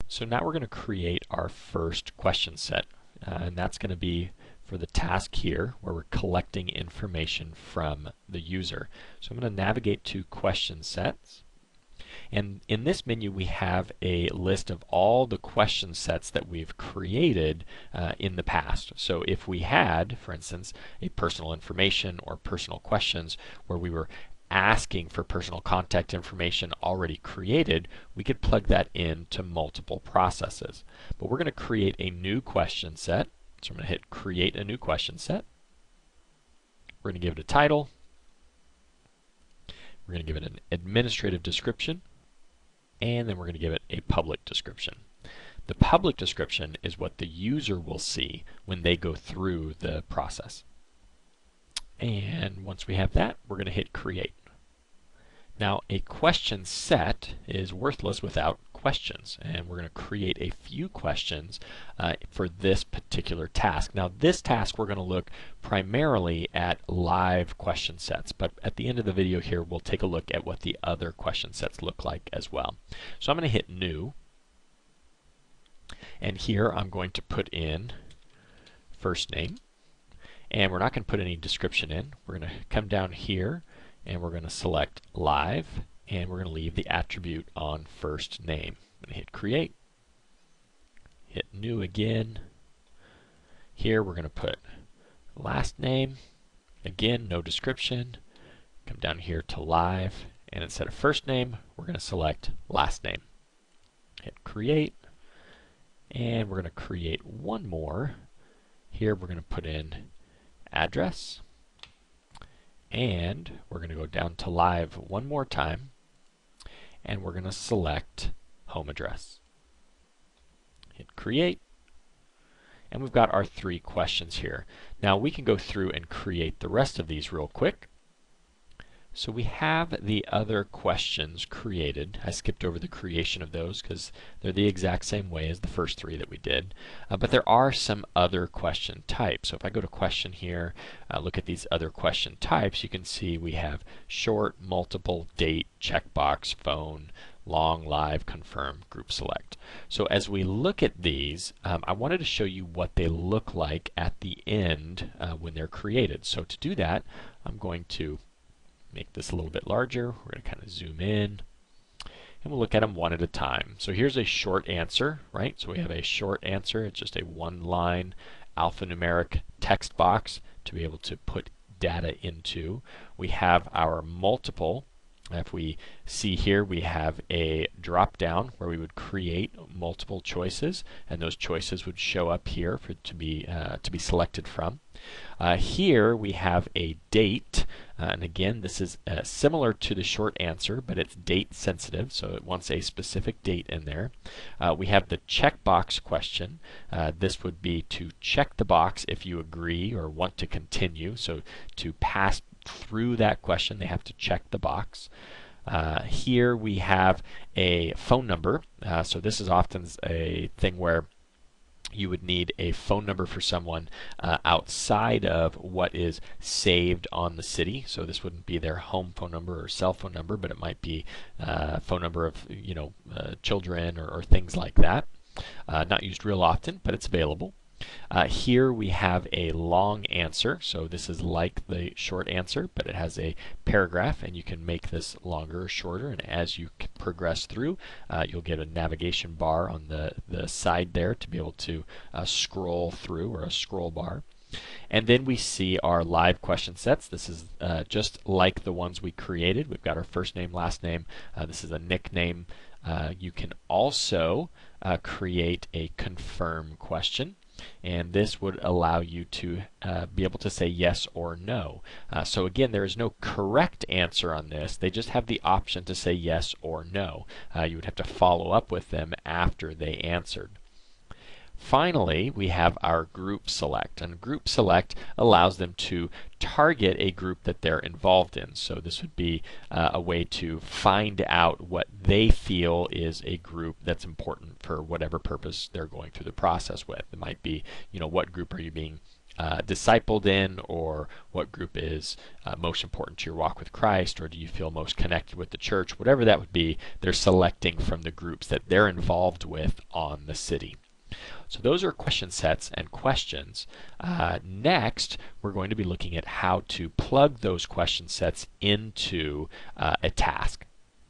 So now we're going to create our first question set, and that's going to be for the task here where we're collecting information from the user. So I'm going to navigate to question sets, and in this menu we have a list of all the question sets that we've created in the past. So if we had, for instance, a personal information or personal questions where we were asking for personal contact information already created, we could plug that into multiple processes. But we're going to create a new question set. So I'm going to hit create a new question set. We're going to give it a title. We're going to give it an administrative description, and then we're going to give it a public description. The public description is what the user will see when they go through the process. And once we have that, we're going to hit create. Now a question set is worthless without questions, and we're going to create a few questions for this particular task. Now this task we're going to look primarily at live question sets, but at the end of the video here we'll take a look at what the other question sets look like as well. So I'm going to hit new, and here I'm going to put in first name, and we're not going to put any description in. We're going to come down here and we're going to select live, and we're going to leave the attribute on first name. I'm going to hit create, hit new again. Here we're going to put last name, again no description. Come down here to live, and instead of first name we're going to select last name. Hit create, and we're going to create one more. Here we're going to put in address, and we're going to go down to live one more time, and we're going to select home address. Hit create, and we've got our three questions here. Now we can go through and create the rest of these real quick. So we have the other questions created. I skipped over the creation of those because they're the exact same way as the first three that we did. But there are some other question types. So if I go to question here, look at these other question types, you can see we have short, multiple, date, checkbox, phone, long, live, confirm, group select. So as we look at these, I wanted to show you what they look like at the end when they're created. So to do that, I'm going to make this a little bit larger. We're going to kind of zoom in, and we'll look at them one at a time. So here's a short answer, right? So we have a short answer. It's just a one-line alphanumeric text box to be able to put data into. We have our multiple. If we see here, we have a drop down where we would create multiple choices, and those choices would show up here for to be selected from. Here we have a date, and again this is similar to the short answer, but it's date sensitive, so it wants a specific date in there. We have the checkbox question. This would be to check the box if you agree or want to continue. So to pass through that question, they have to check the box. Here we have a phone number. So this is often a thing where you would need a phone number for someone outside of what is saved on the city. So this wouldn't be their home phone number or cell phone number, but it might be a phone number of children or things like that. Not used real often, but it's available. Here we have a long answer, so this is like the short answer, but it has a paragraph, and you can make this longer or shorter, and as you progress through, you'll get a navigation bar on the side there to be able to scroll through, or a scroll bar. And then we see our live question sets. This is just like the ones we created. We've got our first name, last name. This is a nickname. You can also create a confirm question, and this would allow you to be able to say yes or no. So again, there is no correct answer on this. They just have the option to say yes or no. You would have to follow up with them after they answered. Finally, we have our group select, and group select allows them to target a group that they're involved in. So this would be a way to find out what they feel is a group that's important for whatever purpose they're going through the process with. It might be, what group are you being discipled in, or what group is most important to your walk with Christ, or do you feel most connected with the church? Whatever that would be, they're selecting from the groups that they're involved with on the city. So those are question sets and questions. Next, we're going to be looking at how to plug those question sets into a task.